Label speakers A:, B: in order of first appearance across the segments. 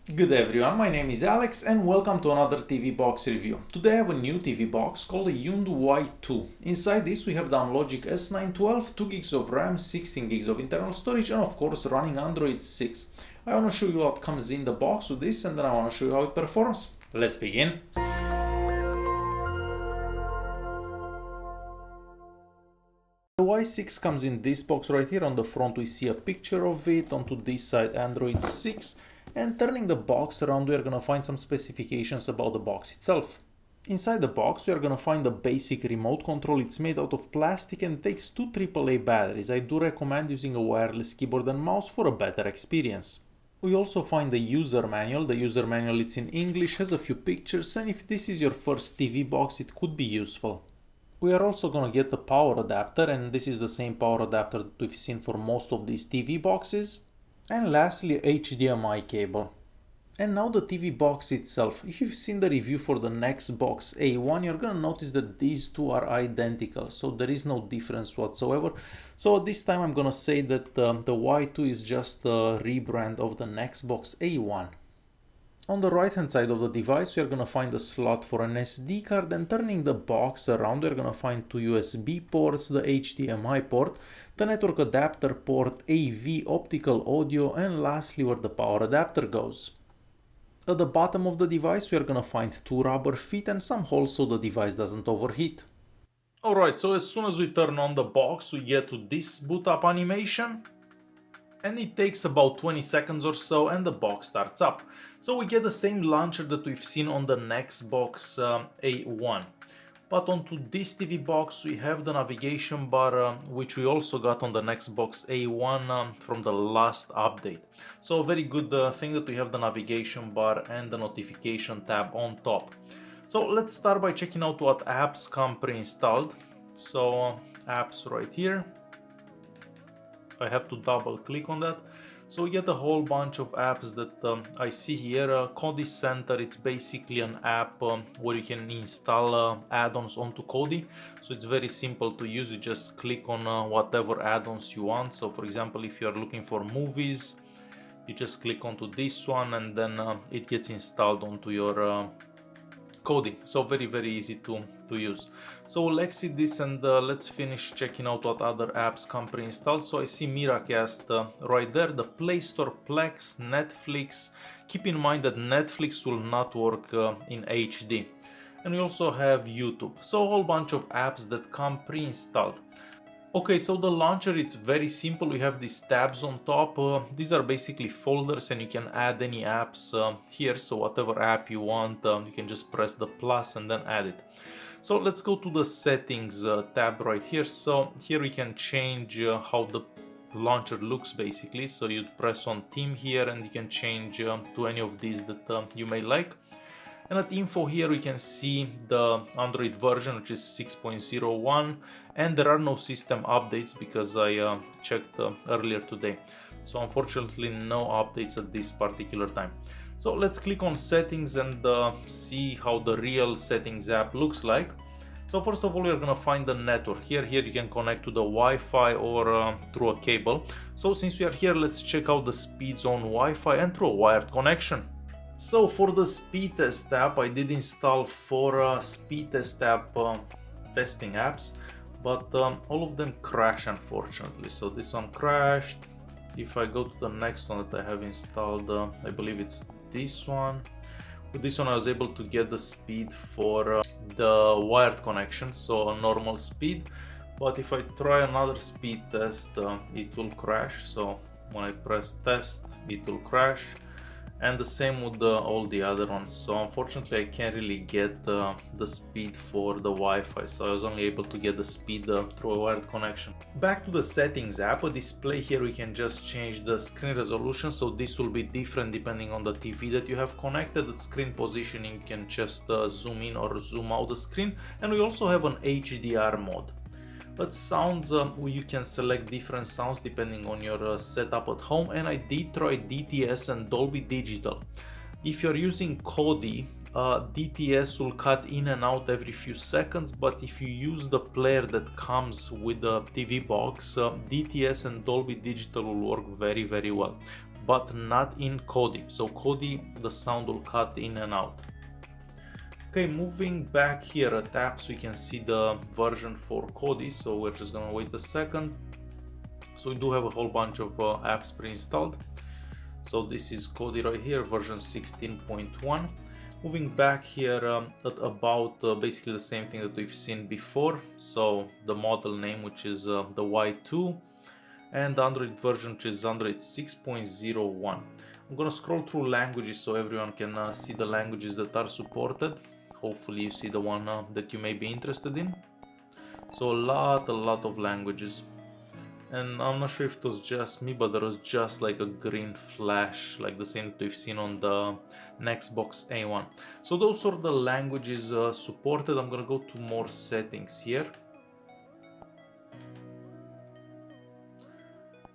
A: Good everyone, my name is Alex and welcome to another TV box review. Today I have a new TV box called the Yundoo Y2. Inside this we have the Amlogic S912, 2 gigs of RAM, 16 gigs of internal storage and of course running Android 6. I want to show you what comes in the box with this and then I want to show you how it performs. Let's begin. The Y6 comes in this box right here. On the front we see a picture of it, onto this side Android 6. And turning the box around we are going to find some specifications about the box itself. Inside the box we are going to find the basic remote control. It's made out of plastic and takes two AAA batteries. I do recommend using a wireless keyboard and mouse for a better experience. We also find the user manual. The user manual, it's in English, has a few pictures, and if this is your first TV box it could be useful. We are also going to get the power adapter, and this is the same power adapter that we've seen for most of these TV boxes. And lastly, HDMI cable. And now the TV box itself. If you've seen the review for the Nextbox A1, you're going to notice that these two are identical, so there is no difference whatsoever. So at this time I'm going to say that the Y2 is just a rebrand of the Nextbox A1. On the right hand side of the device we are going to find a slot for an SD card, and turning the box around we are going to find two USB ports, the HDMI port, the network adapter port, AV, optical audio, and lastly where the power adapter goes. At the bottom of the device we are going to find two rubber feet and some holes so the device doesn't overheat. Alright, so as soon as we turn on the box we get to this boot up animation. And it takes about 20 seconds or so and the box starts up. So we get the same launcher that we've seen on the Nextbox A1. But onto this TV box we have the navigation bar, which we also got on the Nextbox A1 from the last update. So a very good thing that we have the navigation bar and the notification tab on top. So let's start by checking out what apps come pre-installed. So apps right here. I have to double click on that. So we get a whole bunch of apps that I see here. Kodi Center, it's basically an app where you can install add-ons onto Kodi. So it's very simple to use. You just click on whatever add-ons you want. So for example, if you're looking for movies, you just click onto this one and then it gets installed onto your Kodi. So very easy to use. So we'll exit this and let's finish checking out what other apps come pre-installed. So I see Miracast right there, the Play Store, Plex, Netflix. Keep in mind that Netflix will not work in HD. And we also have YouTube. So a whole bunch of apps that come pre-installed. Okay, so the launcher, it's very simple. We have these tabs on top. These are basically folders and you can add any apps here. So whatever app you want, you can just press the plus and then add it. So let's go to the settings tab right here. So here we can change how the launcher looks basically. So you press on theme here and you can change to any of these that you may like. And at info here we can see the Android version, which is 6.01, and there are no system updates because I checked earlier today. So unfortunately no updates at this particular time. So let's click on settings and see how the real settings app looks like. So first of all, we're gonna find the network. Here you can connect to the Wi-Fi or through a cable. So since we are here, let's check out the speeds on Wi-Fi and through a wired connection. So for the speed test app, I did install 4 speed test app testing apps, but all of them crash unfortunately. So this one crashed. If I go to the next one that I have installed, I believe it's this one. With this one I was able to get the speed for the wired connection, so a normal speed. But if I try another speed test, it will crash. So when I press test, it will crash. And the same with all the other ones. So unfortunately I can't really get the speed for the Wi-Fi, so I was only able to get the speed through a wired connection. Back to the settings app, a display here we can just change the screen resolution, so this will be different depending on the TV that you have connected. At screen positioning you can just zoom in or zoom out the screen, and we also have an HDR mode. But sounds, you can select different sounds depending on your setup at home, and I did try DTS and Dolby Digital. If you're using Kodi, DTS will cut in and out every few seconds, but if you use the player that comes with the TV box, DTS and Dolby Digital will work very well. but not in Kodi. So Kodi, the sound will cut in and out. Okay, moving back here at apps, we can see the version for Kodi, so we're just gonna wait a second. So we do have a whole bunch of apps pre-installed. So this is Kodi right here, version 16.1. Moving back here at about basically the same thing that we've seen before. So the model name, which is the Y2, and the Android version, which is Android 6.01. I'm gonna scroll through languages so everyone can see the languages that are supported. Hopefully you see the one that you may be interested in. So a lot of languages. And I'm not sure if it was just me, but there was just like a green flash, like the same that we've seen on the Xbox A1. So those are the languages supported. I'm gonna go to more settings here.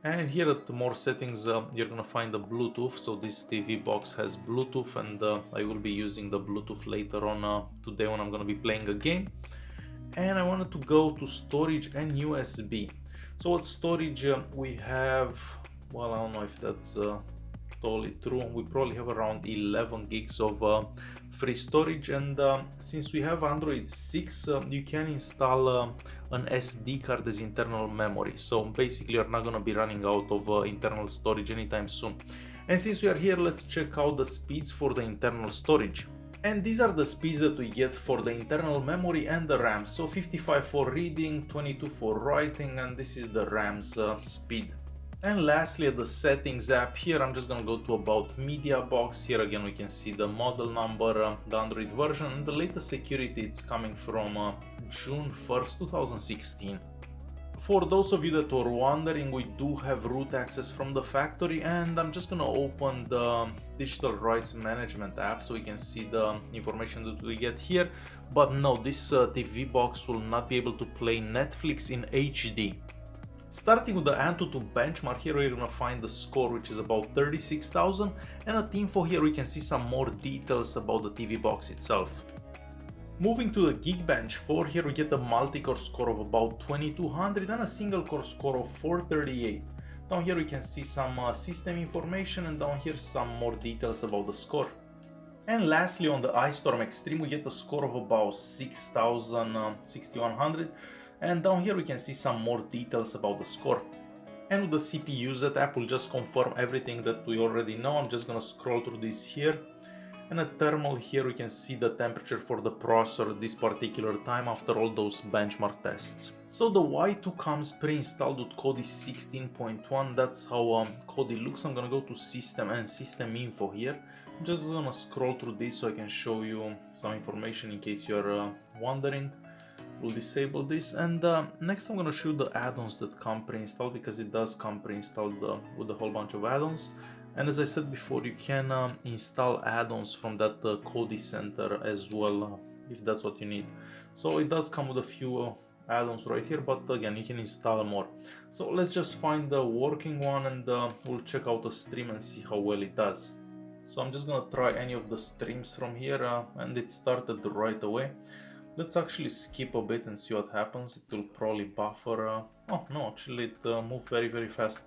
A: And here at the more settings, you're gonna find the Bluetooth. So this TV box has Bluetooth, and I will be using the Bluetooth later on today when I'm gonna be playing a game. And I wanted to go to storage and USB. So at storage we have, well, I don't know if that's totally true. We probably have around 11 gigs of free storage, and since we have Android 6, you can install an SD card as internal memory. So basically you're not gonna be running out of internal storage anytime soon. And since we are here, let's check out the speeds for the internal storage. And these are the speeds that we get for the internal memory and the RAM. So 55 for reading, 22 for writing, and this is the RAM's speed. And lastly, at the settings app here, I'm just gonna go to about media box. Here again we can see the model number, the Android version, and the latest security. It's coming from June 1st, 2016. For those of you that were wondering, we do have root access from the factory, and I'm just gonna open the digital rights management app so we can see the information that we get here. But no, this TV box will not be able to play Netflix in HD. Starting with the Antutu benchmark, here we're gonna find the score, which is about 36,000, and at info here we can see some more details about the TV box itself. Moving to the Geekbench 4, here we get a multi-core score of about 2200 and a single core score of 438. Down here we can see some system information, and down here some more details about the score. And lastly, on the iStorm Extreme we get a score of about 6100, and down here we can see some more details about the score. And with the CPUs that app will just confirm everything that we already know. I'm just gonna scroll through this here. And at thermal here we can see the temperature for the processor at this particular time after all those benchmark tests. So the Y2 comes pre-installed with Kodi 16.1. That's how Kodi looks. I'm gonna go to system and system info here. I'm just gonna scroll through this so I can show you some information in case you're wondering. We'll disable this, and next I'm gonna show you the add-ons that come pre-installed, because it does come pre-installed with a whole bunch of add-ons. And as I said before, you can install add-ons from that Kodi center as well, if that's what you need. So it does come with a few add-ons right here, but again, you can install more. So let's just find the working one, and we'll check out the stream and see how well it does. So I'm just gonna try any of the streams from here, and it started right away. Let's actually skip a bit and see what happens. It will probably buffer. Oh no, actually it moved very fast.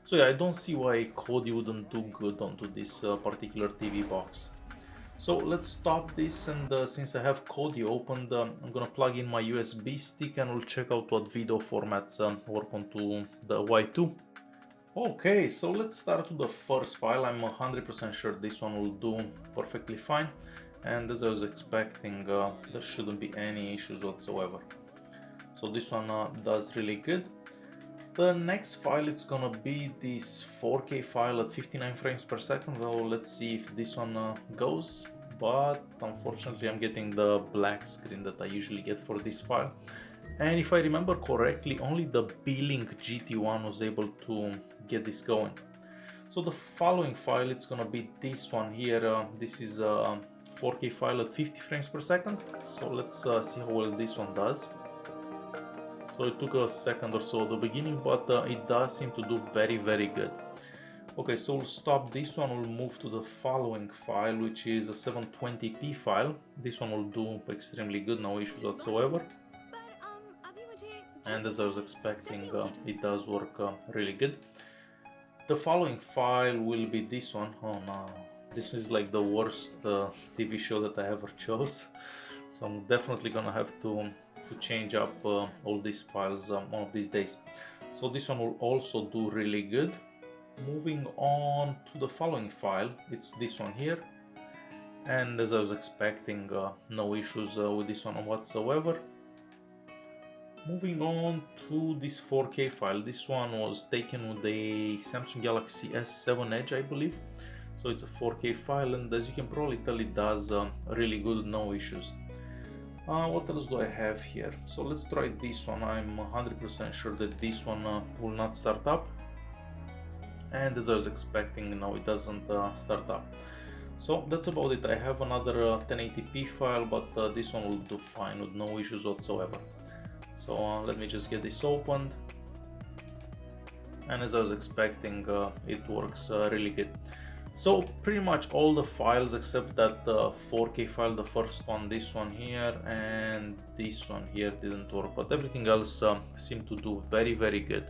A: So yeah, I don't see why Kodi wouldn't do good onto this particular TV box. So let's stop this, and since I have Kodi opened, I'm gonna plug in my USB stick and we'll check out what video formats work onto the Y2. Okay, so let's start with the first file. I'm 100% sure this one will do perfectly fine. And as I was expecting, there shouldn't be any issues whatsoever. So this one does really good. The next file, it's gonna be this 4K file at 59 frames per second. So let's see if this one goes. But unfortunately I'm getting the black screen that I usually get for this file. And if I remember correctly, only the B-Link GT1 was able to get this going. So the following file, it's gonna be this one here. This is 4K file at 50 frames per second. So let's see how well this one does. So it took a second or so at the beginning, but it does seem to do very good. Okay, so we'll stop this one. We'll move to the following file, which is a 720p file. This one will do extremely good, no issues whatsoever. And as I was expecting, it does work really good. The following file will be this one. Oh no, this is like the worst TV show that I ever chose. So I'm definitely gonna have to change up all these files one of these days. So this one will also do really good. Moving on to the following file, it's this one here. And as I was expecting, no issues with this one whatsoever. Moving on to this 4K file. This one was taken with the Samsung Galaxy S7 Edge, I believe. So it's a 4K file, and as you can probably tell, it does really good, no issues. What else do I have here? So let's try this one. I'm 100% sure that this one will not start up. And as I was expecting, no, it doesn't start up. So that's about it. I have another 1080p file, but this one will do fine with no issues whatsoever. So let me just get this opened. And as I was expecting, it works really good. So pretty much all the files except that 4K file, the first one, this one here, and this one here didn't work, but everything else seemed to do very, very good.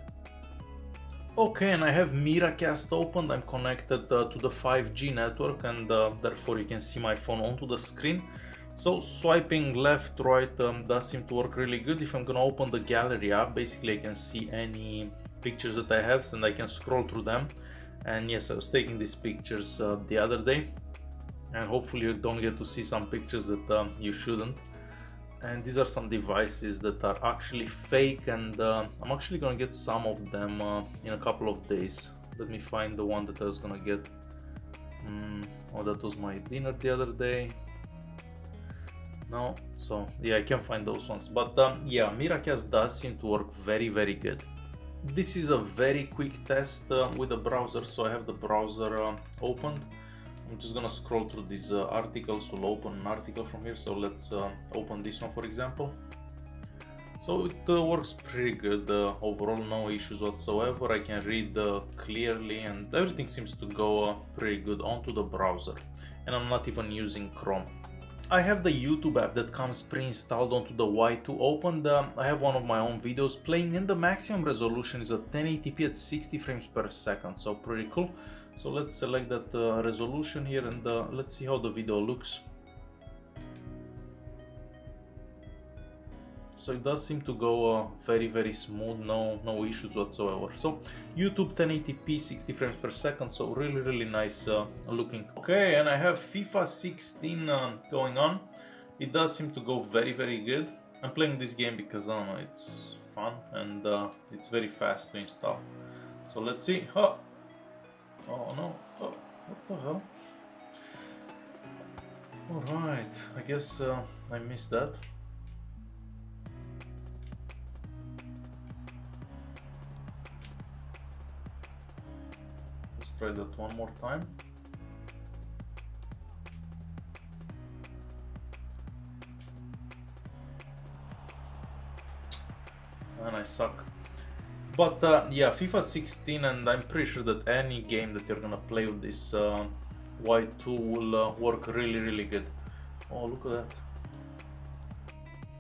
A: Okay, and I have Miracast opened. I'm connected to the 5G network, and therefore you can see my phone onto the screen. So swiping left, right does seem to work really good. If I'm gonna open the gallery app, basically I can see any pictures that I have and I can scroll through them. And yes, I was taking these pictures the other day, and hopefully you don't get to see some pictures that you shouldn't. And these are some devices that are actually fake, and I'm actually gonna get some of them in a couple of days. Let me find the one that I was gonna get. Oh, that was my dinner the other day. No, so yeah, I can find those ones. But yeah, Miracast does seem to work very, very good. This is a very quick test with the browser, so I have the browser opened. I'm just gonna scroll through these articles. We'll open an article from here, so let's open this one for example. So it works pretty good, overall no issues whatsoever. I can read clearly, and everything seems to go pretty good onto the browser, and I'm not even using Chrome. I have the YouTube app that comes pre-installed onto the Y2 opened. I have one of my own videos playing, and the maximum resolution is at 1080p at 60 frames per second, so pretty cool. So let's select that resolution here, and let's see how the video looks. So it does seem to go very, very smooth, no issues whatsoever. So YouTube 1080p 60 frames per second, so really, really nice looking. Okay, and I have FIFA 16 going on. It does seem to go very, very good. I'm playing this game because I don't know, it's fun, and it's very fast to install. So let's see. Oh no, oh, what the hell? Alright, I guess I missed that. Try that one more time. And I suck. But yeah, FIFA 16, and I'm pretty sure that any game that you're gonna play with this Y2 will work really, really good. Oh, look at that.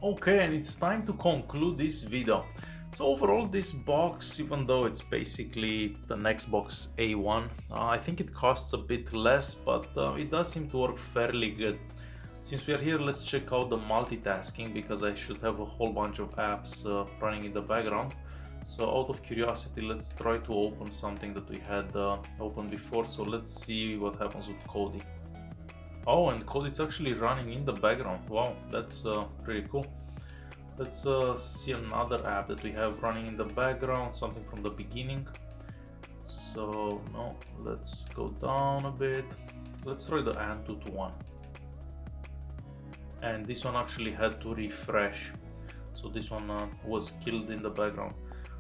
A: Okay, and it's time to conclude this video. So overall, this box, even though it's basically the Xbox A1, I think it costs a bit less, but it does seem to work fairly good. Since we are here, let's check out the multitasking, because I should have a whole bunch of apps running in the background. So out of curiosity, let's try to open something that we had opened before. So let's see what happens with Kodi. Oh, and Kodi is actually running in the background. Wow, that's pretty cool. Let's see another app that we have running in the background, something from the beginning. So no, let's go down a bit. Let's try the Antutu one. And this one actually had to refresh. So this one was killed in the background.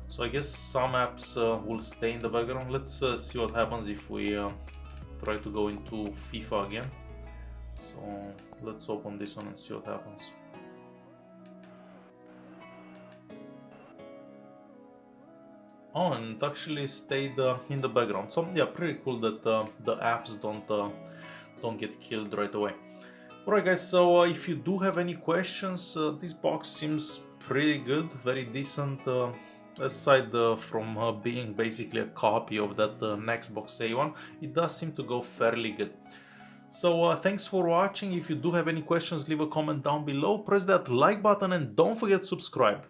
A: So I guess some apps will stay in the background. Let's see what happens if we try to go into FIFA again. So let's open this one and see what happens. Oh, and it actually stayed in the background. So yeah, pretty cool that the apps don't get killed right away. Alright guys, so if you do have any questions, this box seems pretty good, very decent aside from being basically a copy of that Nextbox A1, it does seem to go fairly good. So thanks for watching. If you do have any questions, leave a comment down below, press that like button and don't forget to subscribe.